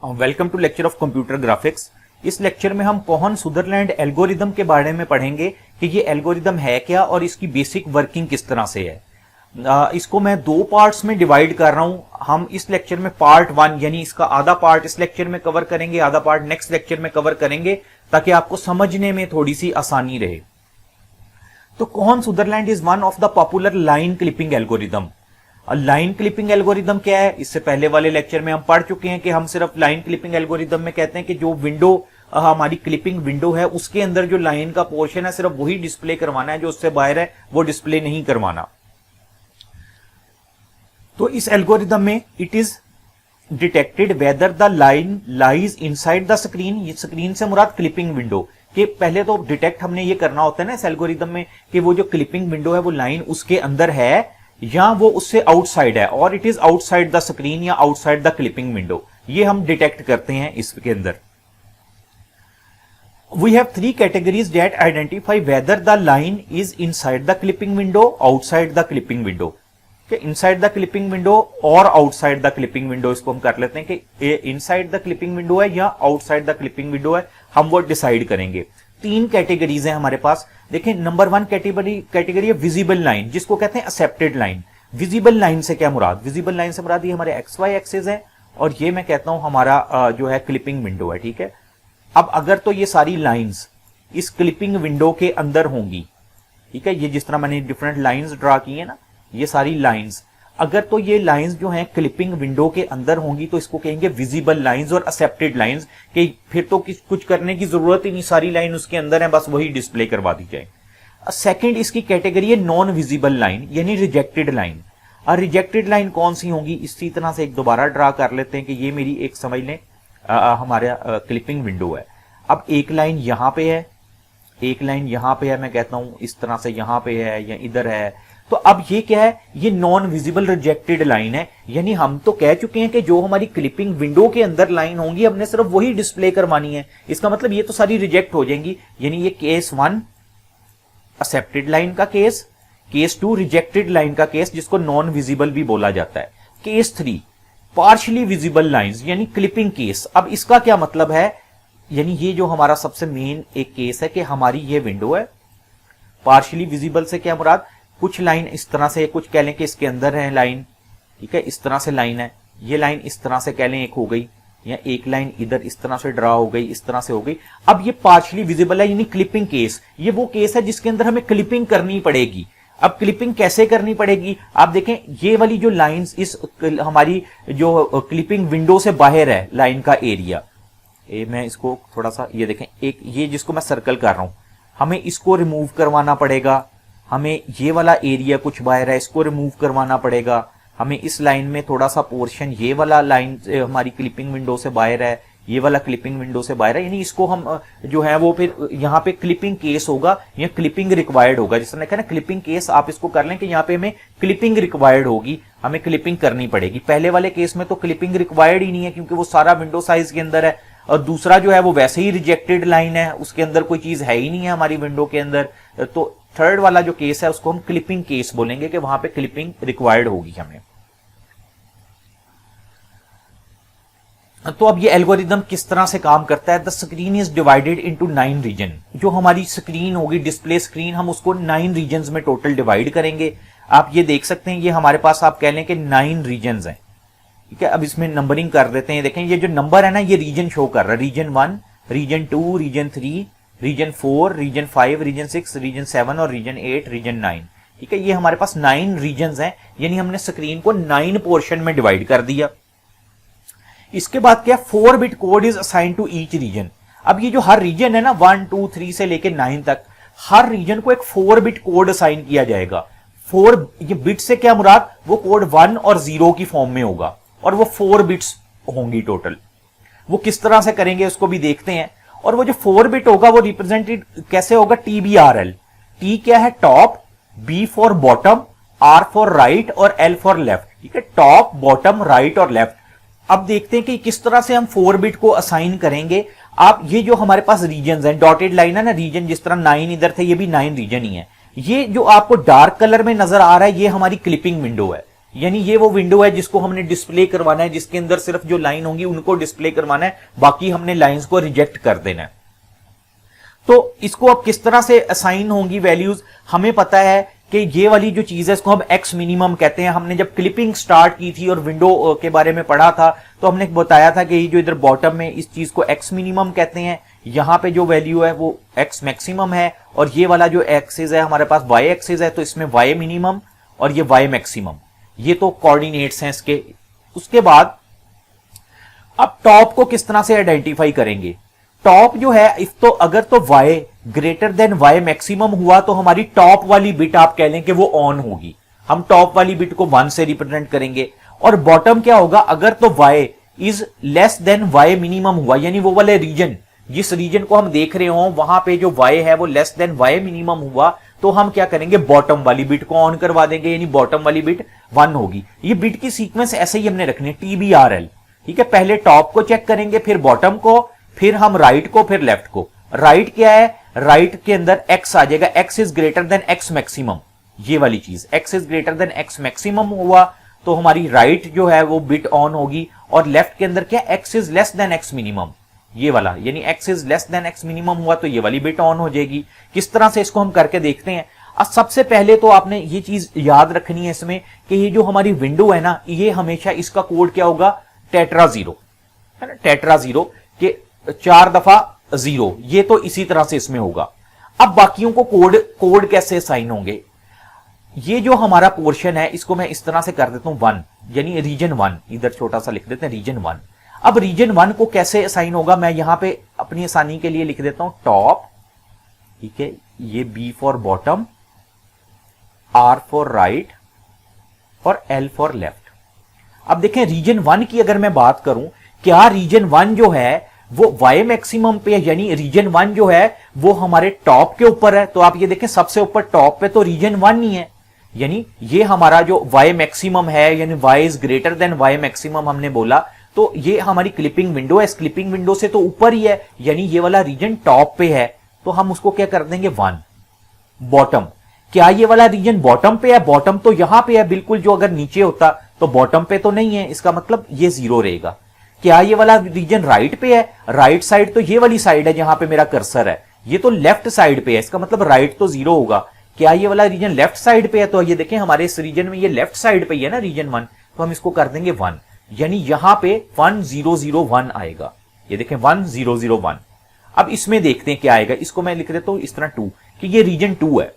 Welcome to lecture of computer graphics. इस lecture में हम कोहन सुदरलैंड एल्गोरिदम के बारे में पढ़ेंगे कि ये एल्गोरिदम है क्या और इसकी बेसिक वर्किंग किस तरह से है। इसको मैं दो पार्ट्स में डिवाइड कर रहा हूं। हम इस लेक्चर में पार्ट 1 यानी इसका आधा पार्ट इस लेक्चर में कवर करेंगे, आधा पार्ट नेक्स्ट लेक्चर में कवर करेंगे ताकि आपको समझने में थोड़ी सी आसानी रहे। तो Cohen Sutherland is one of the popular line clipping algorithm. Line clipping algorithm क्या है? इससे पहले वाले लेक्चर में हम पढ़ चुके हैं कि हम सिर्फ लाइन क्लिपिंग एल्गोरिदम में कहते हैं कि जो विंडो हमारी क्लिपिंग विंडो है उसके अंदर जो लाइन का पोर्शन है सिर्फ वही डिस्प्ले करवाना है, जो उससे बाहर है वो डिस्प्ले नहीं करवाना। तो इस एल्गोरिदम में it is detected weather the line lies inside the screen. ये स्क्रीन से मुराद क्लिपिंग विंडो के पहले तो डिटेक्ट हमने ये करना होता है ना इस एल्गोरिदम में कि वो जो क्लिपिंग विंडो है वो लाइन उसके अंदर है या वो उससे आउटसाइड है, और it is outside the screen या आउटसाइड द क्लिपिंग विंडो। ये हम डिटेक्ट करते हैं इसके अंदर। We have 3 categories that identify whether the line is inside the clipping window, outside the clipping window. Inside the clipping window और outside the clipping window, इसको हम कर लेते हैं कि इनसाइड द क्लिपिंग विंडो है या आउटसाइड द क्लिपिंग विंडो है, हम वो डिसाइड करेंगे। 3 कैटेगरीज हैं हमारे पास। देखिए नंबर 1 कैटेगरी है विजिबल लाइन, जिसको कहते हैं एक्सेप्टेड लाइन। विजिबल लाइन से क्या मुराद? विजिबल लाइन से मुराद ये हमारे एक्स वाई एक्सेस है और ये मैं कहता हूं हमारा जो है क्लिपिंग विंडो है। ठीक है, अब अगर तो ये सारी लाइंस इस क्लिपिंग विंडो के अंदर होंगी, ठीक है, ये जिस तरह मैंने डिफरेंट लाइंस ड्रा की है ना, ये सारी लाइंस, अगर तो ये लाइंस जो हैं क्लिपिंग विंडो के अंदर होंगी तो इसको कहेंगे विजिबल लाइंस और एक्सेप्टेड लाइंस, कि फिर तो कुछ करने की जरूरत ही नहीं, सारी लाइन उसके अंदर है, बस वही डिस्प्ले करवा दी जाए। सेकंड इसकी कैटेगरी है नॉन विजिबल लाइन यानी रिजेक्टेड लाइन। और रिजेक्टेड लाइन कौन सी होंगी? इसी तरह से एक दोबारा ड्रा कर लेते हैं कि ये मेरी एक समझ लें हमारा क्लिपिंग विंडो है। अब एक लाइन यहां पे है, एक लाइन यहां पे है, मैं कहता हूं इस तरह से यहां पे है या इधर है। तो अब ये क्या है? ये नॉन विजिबल रिजेक्टेड लाइन है, यानी हम तो कह चुके हैं कि जो हमारी क्लिपिंग विंडो के अंदर लाइन होंगी हमने सिर्फ वही डिस्प्ले करवानी है। इसका मतलब ये तो सारी रिजेक्ट हो जाएंगी, यानी ये केस 1 एक्सेप्टेड लाइन का केस, केस 2 रिजेक्टेड लाइन का केस जिसको नॉन विजिबल भी बोला जाता है, केस 3 पार्शियली विजिबल लाइंस यानी क्लिपिंग केस। अब इसका क्या मतलब है? यानी ये जो हमारा सबसे मेन एक केस है कि हमारी ये विंडो है, पार्शियली विजिबल से क्या मुराद? कुछ लाइन इस तरह से, कुछ कह लें कि इसके अंदर है लाइन, ठीक है, इस तरह से लाइन है, ये लाइन इस तरह से कह लें एक हो गई, या एक लाइन इधर इस तरह से ड्रा हो गई, इस तरह से हो गई। अब ये पार्शियली विजिबल है यानी क्लिपिंग केस। ये वो केस है जिसके अंदर हमें क्लिपिंग करनी पड़ेगी। अब क्लिपिंग कैसे करनी पड़ेगी? आप देखें ये वाली जो लाइंस इस हमारी जो क्लिपिंग विंडो से बाहर है लाइन का एरिया, मैं इसको थोड़ा सा ये देखें, एक ये जिसको मैं सर्कल कर रहा हूं, हमें इसको रिमूव करवाना पड़ेगा। हमें ये वाला एरिया कुछ बाहर है, इसको रिमूव करवाना पड़ेगा। हमें इस लाइन में थोड़ा सा पोर्शन, ये वाला लाइन हमारी क्लिपिंग विंडो से बाहर है, ये वाला क्लिपिंग विंडो से बाहर है, यानी इसको हम जो है वो फिर यहाँ पे क्लिपिंग केस होगा या क्लिपिंग रिक्वायर्ड होगा। जिसने लिखा ना क्लिपिंग केस, आप इसको कर लें कि यहाँ पे हमें क्लिपिंग रिक्वायर्ड होगी, हमें क्लिपिंग करनी पड़ेगी। पहले वाले केस में तो क्लिपिंग रिक्वायर्ड ही नहीं है क्योंकि वो सारा विंडो साइज के अंदर है, और दूसरा जो है वो वैसे ही रिजेक्टेड लाइन है, उसके अंदर कोई चीज है ही नहीं है हमारी विंडो के अंदर। तो थर्ड वाला जो केस है उसको हम क्लिपिंग केस बोलेंगे कि वहां पे क्लिपिंग रिक्वायर्ड होगी हमें। तो अब ये एल्गोरिदम किस तरह से काम करता है? The screen is divided into 9 region. जो हमारी स्क्रीन होगी, डिस्प्ले स्क्रीन, हम उसको 9 रीजन्स में टोटल डिवाइड करेंगे। आप ये देख सकते हैं ये हमारे पास आप कह लें कि 9 रीजन्स हैं, ठीक है। अब इसमें नंबरिंग कर देते हैं। देखें ये जो नंबर है ना ये रीजन शो कर रहा है, region 1, region 2, region 3, region 4, region 5, region 6, region 7 और रीजन 8, रीजन 9, ठीक है। ये हमारे पास 9 रीजन्स हैं, यानी हमने स्क्रीन को 9 पोर्शन में डिवाइड कर दिया। इसके बाद क्या? 4 bit code is assign to each region. अब ये जो हर रीजन है ना 1, 2, 3 से लेके 9 तक, हर रीजन को एक 4 बिट कोड असाइन किया जाएगा। 4 ये बिट से क्या मुराद? वो कोड 1 और 0 की फॉर्म में होगा और वो 4 बिट्स होंगी टोटल। वो किस तरह से करेंगे उसको भी देखते हैं। और वो जो 4 बिट होगा वो रिप्रेजेंटेड कैसे होगा? TBRL। T क्या है? Top, B for bottom, R for right और L फॉर लेफ्ट, ठीक है। टॉप, बॉटम, राइट और लेफ्ट। अब देखते हैं कि किस तरह से हम 4 बिट को असाइन करेंगे। आप ये जो हमारे पास रीजन है, डॉटेड लाइन है ना, रीजन जिस तरह 9 इधर थे, ये भी 9 रीजन ही है। ये जो आपको डार्क कलर में नजर आ रहा है ये हमारी क्लिपिंग विंडो है, यानी ये वो विंडो है जिसको हमने डिस्प्ले करवाना है, जिसके अंदर सिर्फ जो लाइन होंगी उनको डिस्प्ले करवाना है, बाकी हमने लाइंस को रिजेक्ट कर देना है। तो इसको अब किस तरह से असाइन होंगी वैल्यूज, हमें पता है कि ये वाली जो चीज है इसको हम एक्स मिनिमम कहते हैं। हमने जब क्लिपिंग स्टार्ट की थी और विंडो के बारे में पढ़ा था तो हमने बताया था कि ये जो इधर बॉटम में इस चीज को एक्स मिनिमम कहते हैं, यहां पे जो वैल्यू है वो एक्स मैक्सिमम है, और ये वाला जो एक्सिस है हमारे पास वाई एक्सिस है, तो इसमें वाई मिनिमम और ये वाई मैक्सिमम, ये तो कोऑर्डिनेट्स हैं इसके। उसके बाद अब टॉप को किस तरह से आइडेंटिफाई करेंगे। टॉप जो है इफ तो अगर तो y greater than y maximum हुआ तो हमारी टॉप वाली बिट आप कह लें कि वो ऑन होगी, हम टॉप वाली बिट को 1 से रिप्रेजेंट करेंगे। और बॉटम क्या होगा, अगर तो y is less than y minimum हुआ, यानी वो वाले रीजन जिस रीजन को हम देख रहे हो वहां पे जो y है वो लेस देन y मिनिमम हुआ, तो हम क्या करेंगे, बॉटम वाली बिट को ऑन करवा देंगे, यानी बॉटम वाली बिट 1 होगी। ये बिट की सीक्वेंस ऐसे ही हमने रखनी है, TBRL, ठीक है। पहले टॉप को चेक करेंगे, फिर बॉटम को, फिर हम राइट को, फिर लेफ्ट को। राइट क्या है, राइट के अंदर x आ जाएगा, x is greater then x maximum, ये वाली चीज x is greater then x maximum हुआ तो हमारी राइट जो है वो बिट ऑन होगी। और लेफ्ट के अंदर क्या, x is less than x minimum, ये वाला, यानी x is less than x minimum हुआ तो ये वाली बिट ऑन हो जाएगी। किस तरह से इसको हम करके देखते हैं। अब सबसे पहले तो आपने ये चीज याद रखनी है इसमें कि ये जो हमारी विंडो है ना, ये हमेशा इसका कोड क्या होगा, टेट्रा जीरो, है ना, टेट्रा जीरो के 4 दफा 0, ये तो इसी तरह से इसमें होगा। अब बाकियों को कोड कैसे साइन होंगे, ये जो हमारा पोर्शन है इसको मैं इस तरह से कर देता हूं 1, यानी रीजन 1, इधर छोटा सा लिख देते हैं रीजन 1। अब रीजन 1 को कैसे असाइन होगा, मैं यहां पे अपनी आसानी के लिए लिख देता हूं टॉप, ठीक है, ये B for bottom, R for right और L फॉर लेफ्ट। अब देखें रीजन 1 की अगर मैं बात करूं, क्या रीजन 1 जो है वो y मैक्सिमम पे है, यानी रीजन 1 जो है वो हमारे टॉप के ऊपर है। तो आप ये देखें सबसे ऊपर टॉप पे तो रीजन 1 ही है, यानी ये हमारा जो y मैक्सिमम है, यानी y is greater then y maximum हमने बोला, तो ये हमारी क्लिपिंग विंडो है, इस क्लिपिंग विंडो से तो ऊपर ही है, यानी ये वाला रीजन टॉप पे है, तो हम उसको क्या कर देंगे 1। बॉटम, क्या ये वाला रीजन बॉटम पे है, बॉटम तो यहां पे है बिल्कुल, जो अगर नीचे होता तो बॉटम पे तो नहीं है, इसका मतलब ये 0 रहेगा। क्या ये वाला रीजन राइट पे है, राइट साइड तो ये वाली साइड है जहां पे मेरा कर्सर है, ये तो लेफ्ट साइड पे है, इसका मतलब राइट तो 0 होगा। क्या ये वाला रीजन लेफ्ट साइड पे है, तो ये देखें हमारे इस रीजन में ये लेफ्ट साइड पे ही है ना रीजन 1, तो हम इसको कर देंगे 1, यानी यहां पे 1001 आएगा, ये देखें 1001। अब इसमें देखते हैं क्या आएगा, इसको मैं लिख देता हूं इस तरह 2, कि ये रीजन 2 है,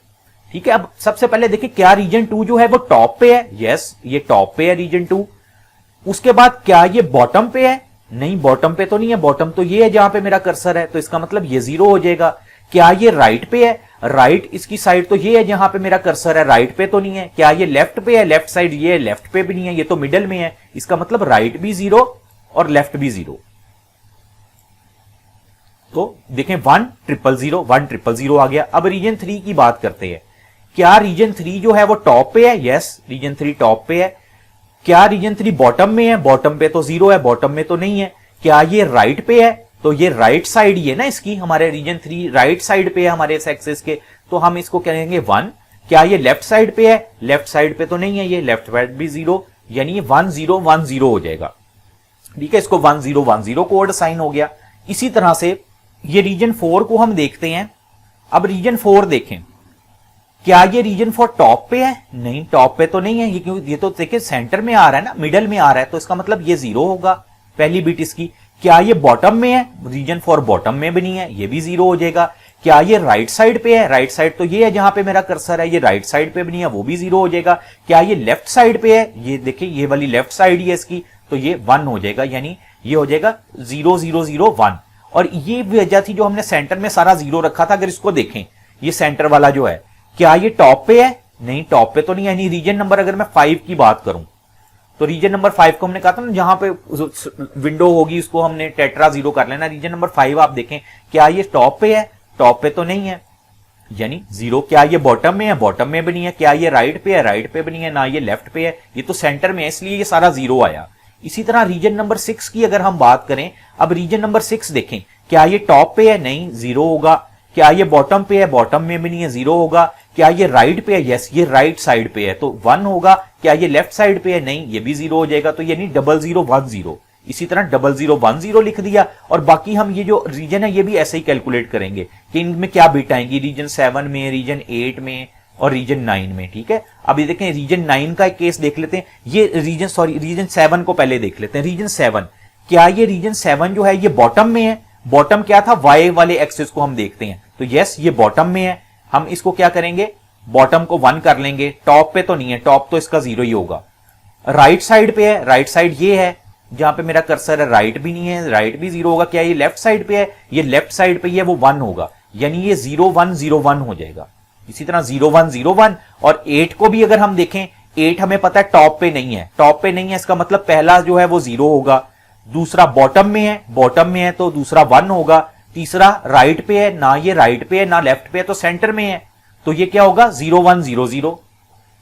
ठीक है। अब सबसे पहले देखिए क्या रीजन 2 जो है वो टॉप पे है, यस ये टॉप पे है रीजन 2। उसके बाद क्या ये बॉटम पे है, नहीं बॉटम पे तो नहीं है, बॉटम तो ये है जहां पे मेरा कर्सर है, तो इसका मतलब ये 0 हो जाएगा। क्या ये राइट पे है, राइट इसकी साइड तो ये है जहां पे मेरा कर्सर है, राइट पे तो नहीं है। क्या ये लेफ्ट पे है, लेफ्ट साइड ये लेफ्ट पे भी नहीं है, ये तो मिडल में है, इसका मतलब राइट भी 0 और लेफ्ट भी 0। तो देखें 1000 आ गया। अब रीजन 3 की बात करते हैं, क्या रीजन 3 जो है वो टॉप पे है, यस रीजन 3 टॉप पे है। क्या रीजन 3 बॉटम में है, बॉटम पे तो 0 है, बॉटम में तो नहीं है। क्या ये राइट पे है, तो ये राइट साइड ही है ना इसकी, हमारे रीजन 3 राइट साइड पे है हमारे इस एक्सिस के, तो हम इसको कहेंगे 1। क्या ये लेफ्ट साइड पे है, लेफ्ट साइड पे तो नहीं है, ये लेफ्ट साइड भी 0, यानी ये 1010 हो जाएगा, ठीक है। इसको 1010 कोड साइन हो गया। इसी तरह से ये रीजन 4 को हम देखते हैं। अब रीजन 4 देखें, क्या ये रीजन 4 टॉप पे है, नहीं टॉप पे तो नहीं है, ये क्योंकि ये तो देखिए सेंटर में आ रहा है ना, मिडल में आ रहा है, तो इसका मतलब ये 0 होगा पहली बिट इसकी। क्या ये बॉटम में है, रीजन 4 बॉटम में भी नहीं है, ये भी 0 हो जाएगा। क्या ये राइट साइड पे है, राइट साइड तो ये है जहां पे मेरा कर्सर है, ये राइट साइड पे भी नहीं है, वो भी 0 हो जाएगा। क्या ये लेफ्ट साइड पे है, ये देखिए ये वाली लेफ्ट साइड ही है इसकी, तो ये 1 हो जाएगा, यानी ये हो जाएगा 0001। और ये वजह थी जो हमने सेंटर में सारा 0 रखा था। अगर इसको देखें ये सेंटर वाला जो है, क्या ये टॉप पे है, नहीं टॉप पे तो नहीं है, यानी रीजन नंबर अगर मैं 5 की बात करूं तो रीजन नंबर 5 को हमने कहा था ना जहां पे विंडो होगी उसको हमने टेट्रा 0 कर लेना। रीजन नंबर 5 आप देखें, क्या ये टॉप पे है, टॉप पे तो नहीं है, यानी 0। क्या ये बॉटम में है, बॉटम में भी नहीं है। क्या ये राइट पे है, राइट पे भी नहीं है, ना ये लेफ्ट पे है, ये तो सेंटर में है, इसलिए ये सारा 0 आया। इसी तरह रीजन नंबर 6 की अगर हम बात करें, अब रीजन नंबर 6 देखें, क्या ये टॉप पे है, नहीं 0 होगा। क्या ये बॉटम पे है, बॉटम में भी नहीं है, 0 होगा। क्या ये राइट पे है? यस, ये राइट साइड पे है तो 1 होगा। क्या ये लेफ्ट साइड पे है? नहीं, ये भी 0 हो जाएगा। तो यानी 0010। इसी तरह 0010 लिख दिया। और बाकी हम ये जो रीजन है ये भी ऐसे ही कैलकुलेट करेंगे कि इनमें क्या बिट आएंगी, रीजन 7 में, रीजन 8 में और रीजन 9 में। ठीक है, अब ये देखें रीजन 9 का एक केस देख लेते हैं। ये रीजन 7 को पहले देख लेते हैं। रीजन 7, क्या ये रीजन 7 जो है ये बॉटम में है? बॉटम क्या था? वाई वाले एक्सिस को हम देखते हैं तो यस ये बॉटम में है। हम इसको क्या करेंगे, बॉटम को 1 कर लेंगे। टॉप पे तो नहीं है, टॉप तो इसका 0 ही होगा। राइट साइड पे है, राइट साइड ये है जहां पे मेरा कर्सर है, राइट भी नहीं है, राइट भी 0 होगा। क्या ये लेफ्ट साइड पे है? ये लेफ्ट साइड पे है, वो 1 होगा। यानी ये 0101 हो जाएगा। इसी तरह 0101 और 8 को भी अगर हम देखें, 8 हमें पता है टॉप पे नहीं है, टॉप पे नहीं है इसका मतलब पहला जो है वो 0 होगा। दूसरा बॉटम में है, बॉटम में है तो दूसरा 1 होगा। तीसरा राइट पे है, ना ये राइट पे है ना लेफ्ट पे है तो सेंटर में है तो ये क्या होगा 0100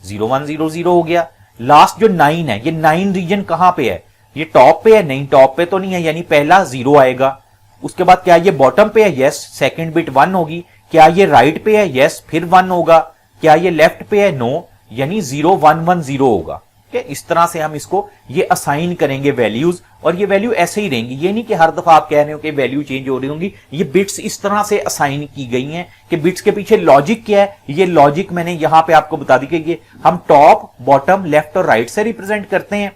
0100 हो गया। लास्ट जो 9 है, ये 9 रीजन कहां पे है? ये टॉप पे है? नहीं, टॉप पे तो नहीं है, यानी पहला 0 आएगा। उसके बाद क्या ये बॉटम पे है? यस, सेकंड बिट 1 होगी। क्या ये राइट पे है? यस, फिर 1 होगा। क्या ये लेफ्ट पे है? नो, यानी 0110 होगा। इस तरह से हम इसको ये असाइन करेंगे वैल्यूज और ये वैल्यू ऐसे ही रहेंगी। ये नहीं कि हर दफा आप कह रहे हो कि वैल्यू चेंज हो रही होंगी। ये बिट्स इस तरह से असाइन की गई हैं कि बिट्स के पीछे लॉजिक क्या है, ये लॉजिक मैंने यहां पे आपको बता दी कि हम टॉप, बॉटम, लेफ्ट और राइट से रिप्रेजेंट करते हैं।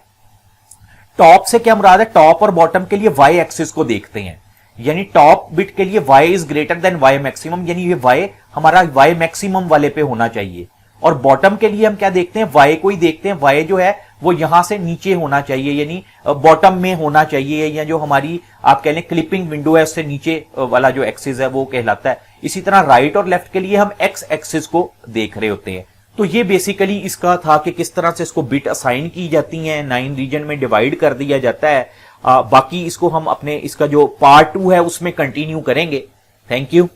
टॉप से क्या मुराद है? टॉप और बॉटम के लिए वाई एक्सिस को देखते हैं, यानी टॉप बिट के लिए y is greater than y maximum, यानी ये वाई हमारा वाई मैक्सिमम वाले पे होना चाहिए। और बॉटम के लिए हम क्या देखते हैं? वाई को ही देखते हैं। वाई जो है वो यहां से नीचे होना चाहिए, यानी बॉटम में होना चाहिए, या जो हमारी आप कह लें क्लिपिंग विंडो है उससे नीचे वाला जो एक्सिस है वो कहलाता है। इसी तरह राइट और लेफ्ट के लिए हम एक्स एक्सिस को देख रहे होते हैं। तो ये बेसिकली इसका था कि किस तरह से इसको बिट असाइन की जाती हैं, 9 रीजन में डिवाइड कर दिया जाता है। बाकी इसको हम अपने इसका जो पार्ट 2 है उसमें कंटिन्यू करेंगे। Thank you.